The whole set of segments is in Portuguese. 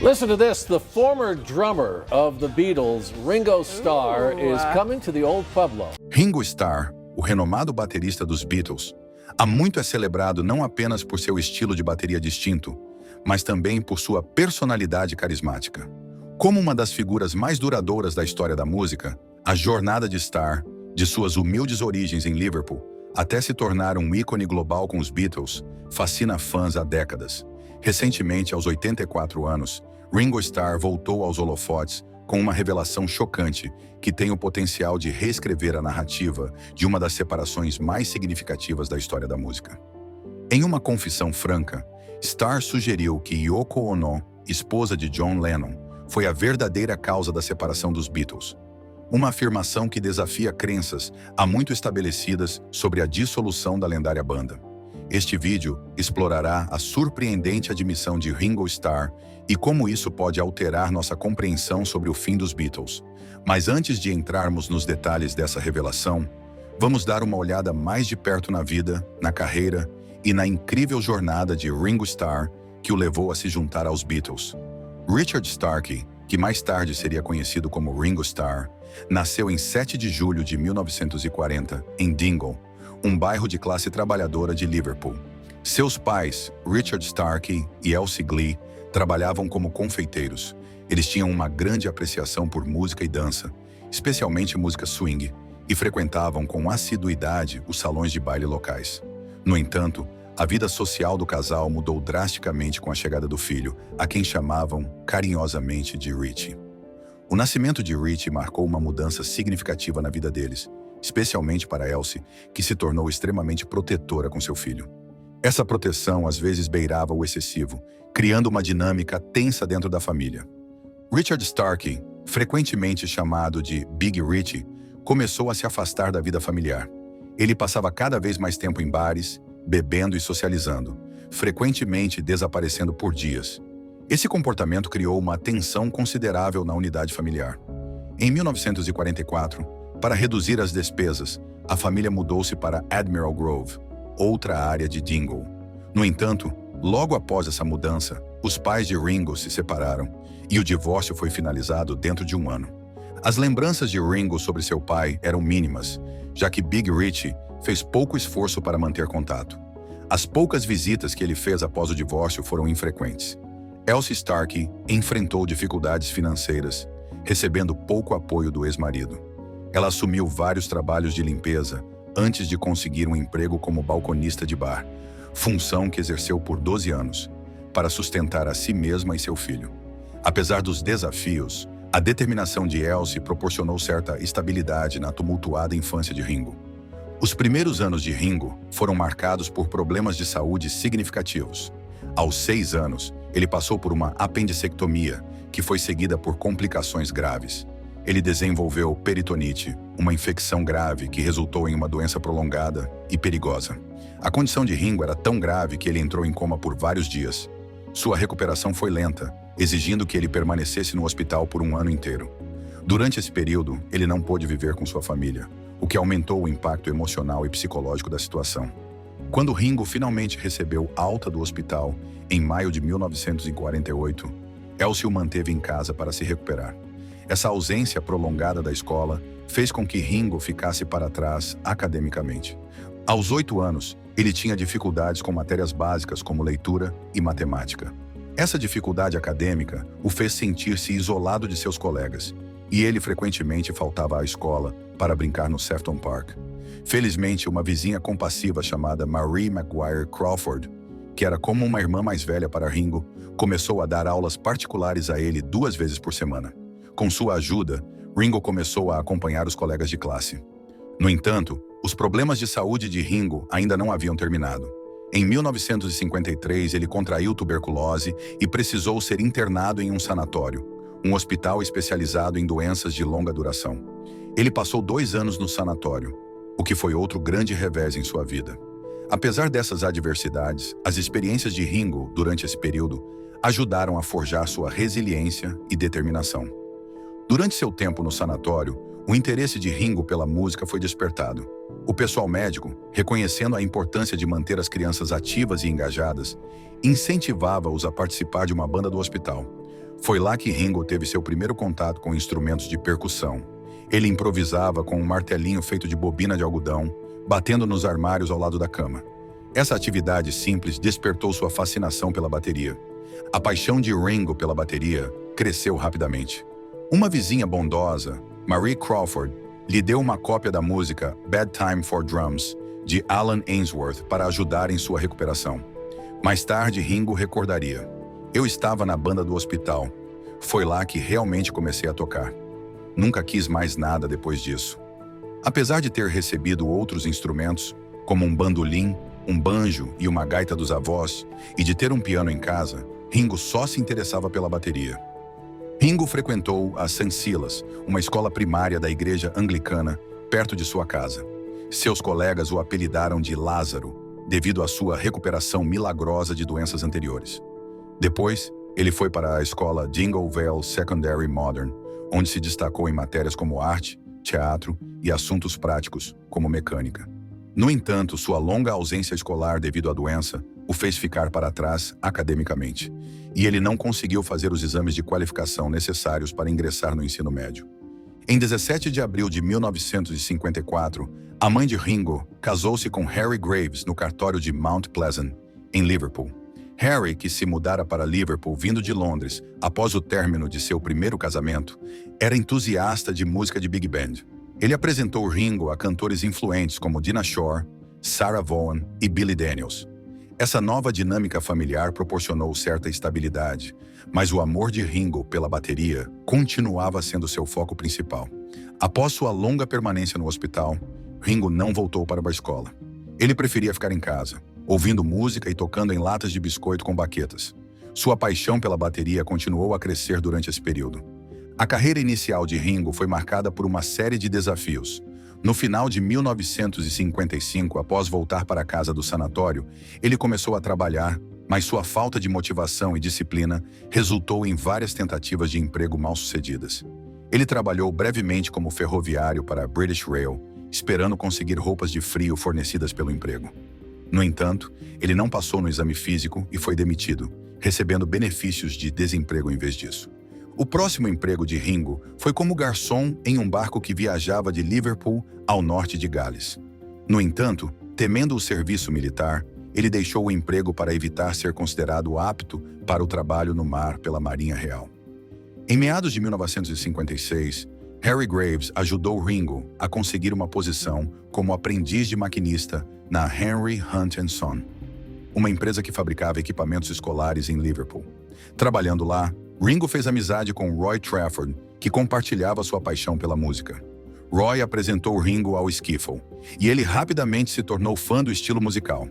Listen to this. The former drummer of the Beatles, Ringo Starr, is coming to the Old Pueblo. Ringo Starr, o renomado baterista dos Beatles, há muito é celebrado não apenas por seu estilo de bateria distinto, mas também por sua personalidade carismática. Como uma das figuras mais duradouras da história da música, a jornada de Starr, de suas humildes origens em Liverpool, até se tornar um ícone global com os Beatles, fascina fãs há décadas. Recentemente, aos 84 anos, Ringo Starr voltou aos holofotes com uma revelação chocante que tem o potencial de reescrever a narrativa de uma das separações mais significativas da história da música. Em uma confissão franca, Starr sugeriu que Yoko Ono, esposa de John Lennon, foi a verdadeira causa da separação dos Beatles. Uma afirmação que desafia crenças há muito estabelecidas sobre a dissolução da lendária banda. Este vídeo explorará a surpreendente admissão de Ringo Starr e como isso pode alterar nossa compreensão sobre o fim dos Beatles. Mas antes de entrarmos nos detalhes dessa revelação, vamos dar uma olhada mais de perto na vida, na carreira e na incrível jornada de Ringo Starr que o levou a se juntar aos Beatles. Richard Starkey, que mais tarde seria conhecido como Ringo Starr, nasceu em 7 de julho de 1940, em Dingle, um bairro de classe trabalhadora de Liverpool. Seus pais, Richard Starkey e Elsie Glee, trabalhavam como confeiteiros. Eles tinham uma grande apreciação por música e dança, especialmente música swing, e frequentavam com assiduidade os salões de baile locais. No entanto, a vida social do casal mudou drasticamente com a chegada do filho, a quem chamavam carinhosamente de Richie. O nascimento de Richie marcou uma mudança significativa na vida deles, especialmente para Elsie, que se tornou extremamente protetora com seu filho. Essa proteção às vezes beirava o excessivo, criando uma dinâmica tensa dentro da família. Richard Starkey, frequentemente chamado de Big Richie, começou a se afastar da vida familiar. Ele passava cada vez mais tempo em bares, bebendo e socializando, frequentemente desaparecendo por dias. Esse comportamento criou uma tensão considerável na unidade familiar. Em 1944, para reduzir as despesas, a família mudou-se para Admiral Grove, outra área de Dingle. No entanto, logo após essa mudança, os pais de Ringo se separaram e o divórcio foi finalizado dentro de um ano. As lembranças de Ringo sobre seu pai eram mínimas, já que Big Richie fez pouco esforço para manter contato. As poucas visitas que ele fez após o divórcio foram infrequentes. Elsie Starkey enfrentou dificuldades financeiras, recebendo pouco apoio do ex-marido. Ela assumiu vários trabalhos de limpeza antes de conseguir um emprego como balconista de bar, função que exerceu por 12 anos, para sustentar a si mesma e seu filho. Apesar dos desafios, a determinação de Elsie proporcionou certa estabilidade na tumultuada infância de Ringo. Os primeiros anos de Ringo foram marcados por problemas de saúde significativos. Aos 6 anos, ele passou por uma apendicectomia, que foi seguida por complicações graves. Ele desenvolveu peritonite, uma infecção grave que resultou em uma doença prolongada e perigosa. A condição de Ringo era tão grave que ele entrou em coma por vários dias. Sua recuperação foi lenta, exigindo que ele permanecesse no hospital por um ano inteiro. Durante esse período, ele não pôde viver com sua família, o que aumentou o impacto emocional e psicológico da situação. Quando Ringo finalmente recebeu alta do hospital, em maio de 1948, Elsie o manteve em casa para se recuperar. Essa ausência prolongada da escola fez com que Ringo ficasse para trás academicamente. Aos 8 anos, ele tinha dificuldades com matérias básicas como leitura e matemática. Essa dificuldade acadêmica o fez sentir-se isolado de seus colegas, e ele frequentemente faltava à escola para brincar no Sefton Park. Felizmente, uma vizinha compassiva chamada Marie Maguire Crawford, que era como uma irmã mais velha para Ringo, começou a dar aulas particulares a ele 2 vezes por semana. Com sua ajuda, Ringo começou a acompanhar os colegas de classe. No entanto, os problemas de saúde de Ringo ainda não haviam terminado. Em 1953, ele contraiu tuberculose e precisou ser internado em um sanatório, um hospital especializado em doenças de longa duração. Ele passou 2 anos no sanatório, o que foi outro grande revés em sua vida. Apesar dessas adversidades, as experiências de Ringo durante esse período ajudaram a forjar sua resiliência e determinação. Durante seu tempo no sanatório, o interesse de Ringo pela música foi despertado. O pessoal médico, reconhecendo a importância de manter as crianças ativas e engajadas, incentivava-os a participar de uma banda do hospital. Foi lá que Ringo teve seu primeiro contato com instrumentos de percussão. Ele improvisava com um martelinho feito de bobina de algodão, batendo nos armários ao lado da cama. Essa atividade simples despertou sua fascinação pela bateria. A paixão de Ringo pela bateria cresceu rapidamente. Uma vizinha bondosa, Marie Crawford, lhe deu uma cópia da música Bad Time for Drums, de Alan Ainsworth, para ajudar em sua recuperação. Mais tarde, Ringo recordaria: "Eu estava na banda do hospital. Foi lá que realmente comecei a tocar. Nunca quis mais nada depois disso." Apesar de ter recebido outros instrumentos, como um bandolim, um banjo e uma gaita dos avós, e de ter um piano em casa, Ringo só se interessava pela bateria. Ringo frequentou a St. Silas, uma escola primária da igreja anglicana, perto de sua casa. Seus colegas o apelidaram de Lázaro, devido à sua recuperação milagrosa de doenças anteriores. Depois, ele foi para a escola Dingle Vale Secondary Modern, onde se destacou em matérias como arte, teatro e assuntos práticos, como mecânica. No entanto, sua longa ausência escolar devido à doença o fez ficar para trás academicamente, e ele não conseguiu fazer os exames de qualificação necessários para ingressar no ensino médio. Em 17 de abril de 1954, a mãe de Ringo casou-se com Harry Graves no cartório de Mount Pleasant, em Liverpool. Harry, que se mudara para Liverpool vindo de Londres após o término de seu primeiro casamento, era entusiasta de música de big band. Ele apresentou Ringo a cantores influentes como Dinah Shore, Sarah Vaughan e Billy Daniels. Essa nova dinâmica familiar proporcionou certa estabilidade, mas o amor de Ringo pela bateria continuava sendo seu foco principal. Após sua longa permanência no hospital, Ringo não voltou para a escola. Ele preferia ficar em casa, ouvindo música e tocando em latas de biscoito com baquetas. Sua paixão pela bateria continuou a crescer durante esse período. A carreira inicial de Ringo foi marcada por uma série de desafios. No final de 1955, após voltar para a casa do sanatório, ele começou a trabalhar, mas sua falta de motivação e disciplina resultou em várias tentativas de emprego mal-sucedidas. Ele trabalhou brevemente como ferroviário para a British Rail, esperando conseguir roupas de frio fornecidas pelo emprego. No entanto, ele não passou no exame físico e foi demitido, recebendo benefícios de desemprego em vez disso. O próximo emprego de Ringo foi como garçom em um barco que viajava de Liverpool ao norte de Gales. No entanto, temendo o serviço militar, ele deixou o emprego para evitar ser considerado apto para o trabalho no mar pela Marinha Real. Em meados de 1956, Harry Graves ajudou Ringo a conseguir uma posição como aprendiz de maquinista na Henry Hunt & Son, uma empresa que fabricava equipamentos escolares em Liverpool. Trabalhando lá, Ringo fez amizade com Roy Trafford, que compartilhava sua paixão pela música. Roy apresentou Ringo ao skiffle, e ele rapidamente se tornou fã do estilo musical.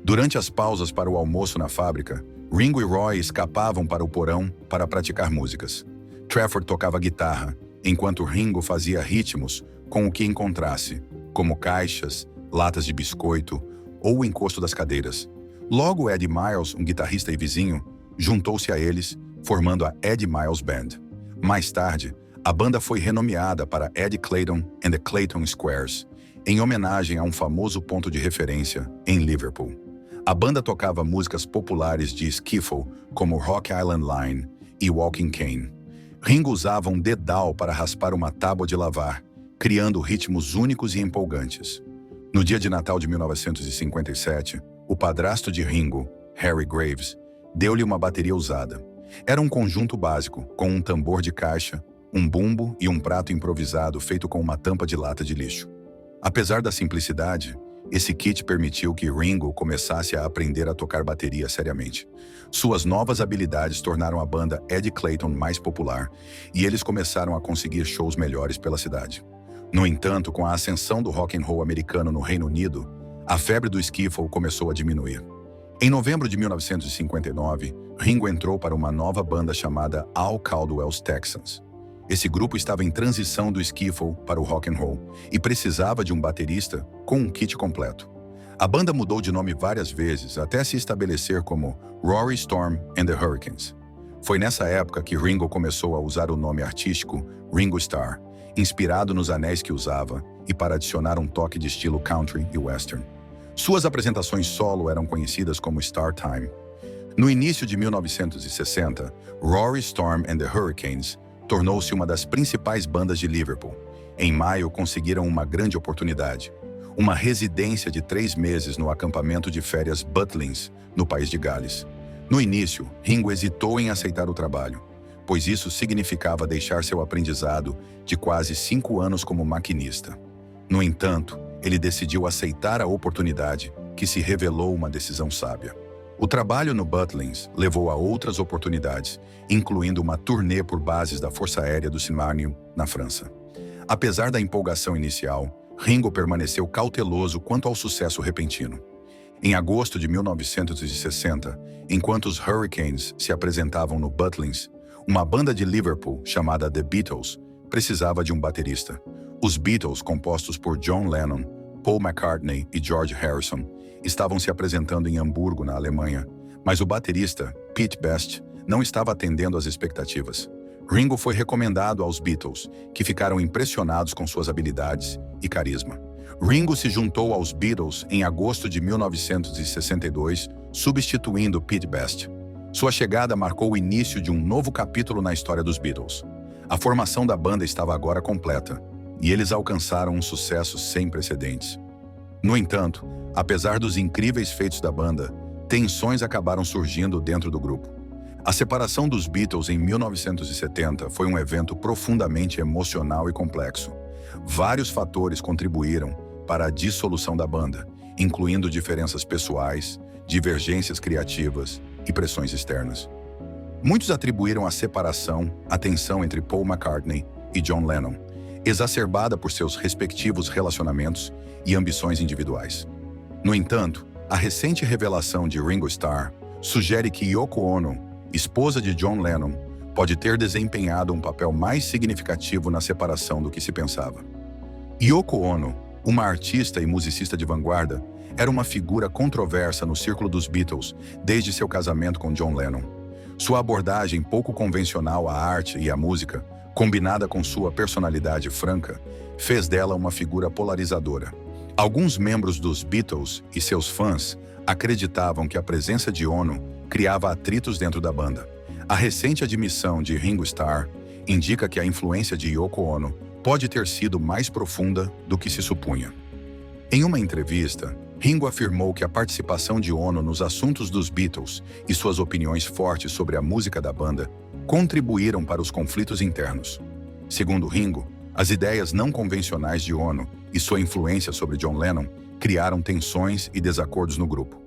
Durante as pausas para o almoço na fábrica, Ringo e Roy escapavam para o porão para praticar músicas. Trafford tocava guitarra, enquanto Ringo fazia ritmos com o que encontrasse, como caixas, latas de biscoito ou o encosto das cadeiras. Logo, Ed Miles, um guitarrista e vizinho, juntou-se a eles, formando a Ed Miles Band. Mais tarde, a banda foi renomeada para Ed Clayton and the Clayton Squares, em homenagem a um famoso ponto de referência em Liverpool. A banda tocava músicas populares de skiffle, como Rock Island Line e Walking Cane. Ringo usava um dedal para raspar uma tábua de lavar, criando ritmos únicos e empolgantes. No dia de Natal de 1957, o padrasto de Ringo, Harry Graves, deu-lhe uma bateria usada. Era um conjunto básico, com um tambor de caixa, um bumbo e um prato improvisado feito com uma tampa de lata de lixo. Apesar da simplicidade, esse kit permitiu que Ringo começasse a aprender a tocar bateria seriamente. Suas novas habilidades tornaram a banda Ed Clayton mais popular, e eles começaram a conseguir shows melhores pela cidade. No entanto, com a ascensão do rock and roll americano no Reino Unido, a febre do skiffle começou a diminuir. Em novembro de 1959, Ringo entrou para uma nova banda chamada Al Caldwell's Texans. Esse grupo estava em transição do skiffle para o rock and roll e precisava de um baterista com um kit completo. A banda mudou de nome várias vezes até se estabelecer como Rory Storm and the Hurricanes. Foi nessa época que Ringo começou a usar o nome artístico Ringo Starr, inspirado nos anéis que usava e para adicionar um toque de estilo country e western. Suas apresentações solo eram conhecidas como Star Time. No início de 1960, Rory Storm and the Hurricanes tornou-se uma das principais bandas de Liverpool. Em maio, conseguiram uma grande oportunidade. Uma residência de 3 meses no acampamento de férias Butlins, no país de Gales. No início, Ringo hesitou em aceitar o trabalho, pois isso significava deixar seu aprendizado de quase 5 anos como maquinista. No entanto, ele decidiu aceitar a oportunidade, que se revelou uma decisão sábia. O trabalho no Butlins levou a outras oportunidades, incluindo uma turnê por bases da Força Aérea do Saint-Martin, na França. Apesar da empolgação inicial, Ringo permaneceu cauteloso quanto ao sucesso repentino. Em agosto de 1960, enquanto os Hurricanes se apresentavam no Butlins, uma banda de Liverpool chamada The Beatles precisava de um baterista. Os Beatles, compostos por John Lennon, Paul McCartney e George Harrison, estavam se apresentando em Hamburgo, na Alemanha, mas o baterista, Pete Best, não estava atendendo às expectativas. Ringo foi recomendado aos Beatles, que ficaram impressionados com suas habilidades e carisma. Ringo se juntou aos Beatles em agosto de 1962, substituindo Pete Best. Sua chegada marcou o início de um novo capítulo na história dos Beatles. A formação da banda estava agora completa, e eles alcançaram um sucesso sem precedentes. No entanto, apesar dos incríveis feitos da banda, tensões acabaram surgindo dentro do grupo. A separação dos Beatles em 1970 foi um evento profundamente emocional e complexo. Vários fatores contribuíram para a dissolução da banda, incluindo diferenças pessoais, divergências criativas e pressões externas. Muitos atribuíram a separação à tensão entre Paul McCartney e John Lennon, exacerbada por seus respectivos relacionamentos e ambições individuais. No entanto, a recente revelação de Ringo Starr sugere que Yoko Ono, esposa de John Lennon, pode ter desempenhado um papel mais significativo na separação do que se pensava. Yoko Ono, uma artista e musicista de vanguarda, era uma figura controversa no círculo dos Beatles desde seu casamento com John Lennon. Sua abordagem pouco convencional à arte e à música, combinada com sua personalidade franca, fez dela uma figura polarizadora. Alguns membros dos Beatles e seus fãs acreditavam que a presença de Ono criava atritos dentro da banda. A recente admissão de Ringo Starr indica que a influência de Yoko Ono pode ter sido mais profunda do que se supunha. Em uma entrevista, Ringo afirmou que a participação de Ono nos assuntos dos Beatles e suas opiniões fortes sobre a música da banda contribuíram para os conflitos internos. Segundo Ringo, as ideias não convencionais de Ono e sua influência sobre John Lennon criaram tensões e desacordos no grupo.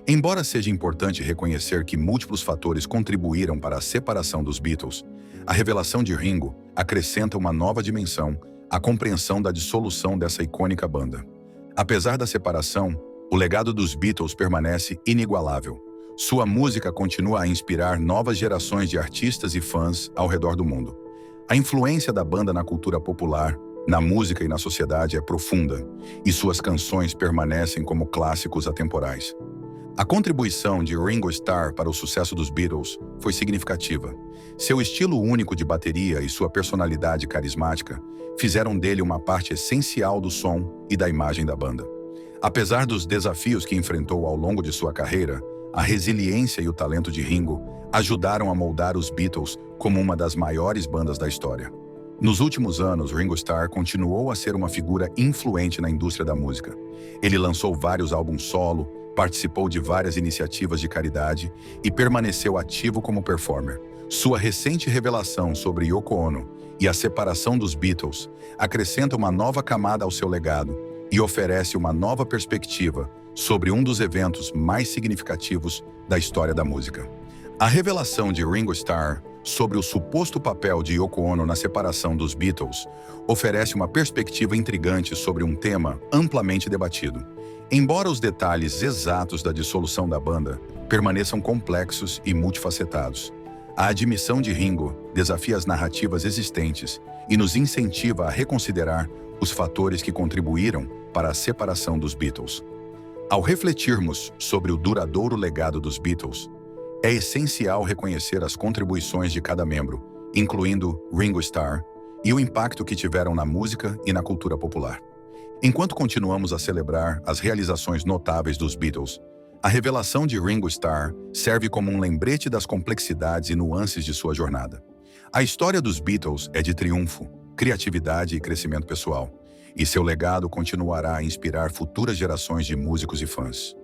Embora seja importante reconhecer que múltiplos fatores contribuíram para a separação dos Beatles, a revelação de Ringo acrescenta uma nova dimensão à compreensão da dissolução dessa icônica banda. Apesar da separação, o legado dos Beatles permanece inigualável. Sua música continua a inspirar novas gerações de artistas e fãs ao redor do mundo. A influência da banda na cultura popular, na música e na sociedade é profunda, e suas canções permanecem como clássicos atemporais. A contribuição de Ringo Starr para o sucesso dos Beatles foi significativa. Seu estilo único de bateria e sua personalidade carismática fizeram dele uma parte essencial do som e da imagem da banda. Apesar dos desafios que enfrentou ao longo de sua carreira, a resiliência e o talento de Ringo ajudaram a moldar os Beatles como uma das maiores bandas da história. Nos últimos anos, Ringo Starr continuou a ser uma figura influente na indústria da música. Ele lançou vários álbuns solo, participou de várias iniciativas de caridade e permaneceu ativo como performer. Sua recente revelação sobre Yoko Ono e a separação dos Beatles acrescenta uma nova camada ao seu legado e oferece uma nova perspectiva sobre um dos eventos mais significativos da história da música. A revelação de Ringo Starr sobre o suposto papel de Yoko Ono na separação dos Beatles oferece uma perspectiva intrigante sobre um tema amplamente debatido. Embora os detalhes exatos da dissolução da banda permaneçam complexos e multifacetados, a admissão de Ringo desafia as narrativas existentes e nos incentiva a reconsiderar os fatores que contribuíram para a separação dos Beatles. Ao refletirmos sobre o duradouro legado dos Beatles, é essencial reconhecer as contribuições de cada membro, incluindo Ringo Starr, e o impacto que tiveram na música e na cultura popular. Enquanto continuamos a celebrar as realizações notáveis dos Beatles, A revelação de Ringo Starr serve como um lembrete das complexidades e nuances de sua jornada. A história dos Beatles é de triunfo, criatividade e crescimento pessoal, e seu legado continuará a inspirar futuras gerações de músicos e fãs.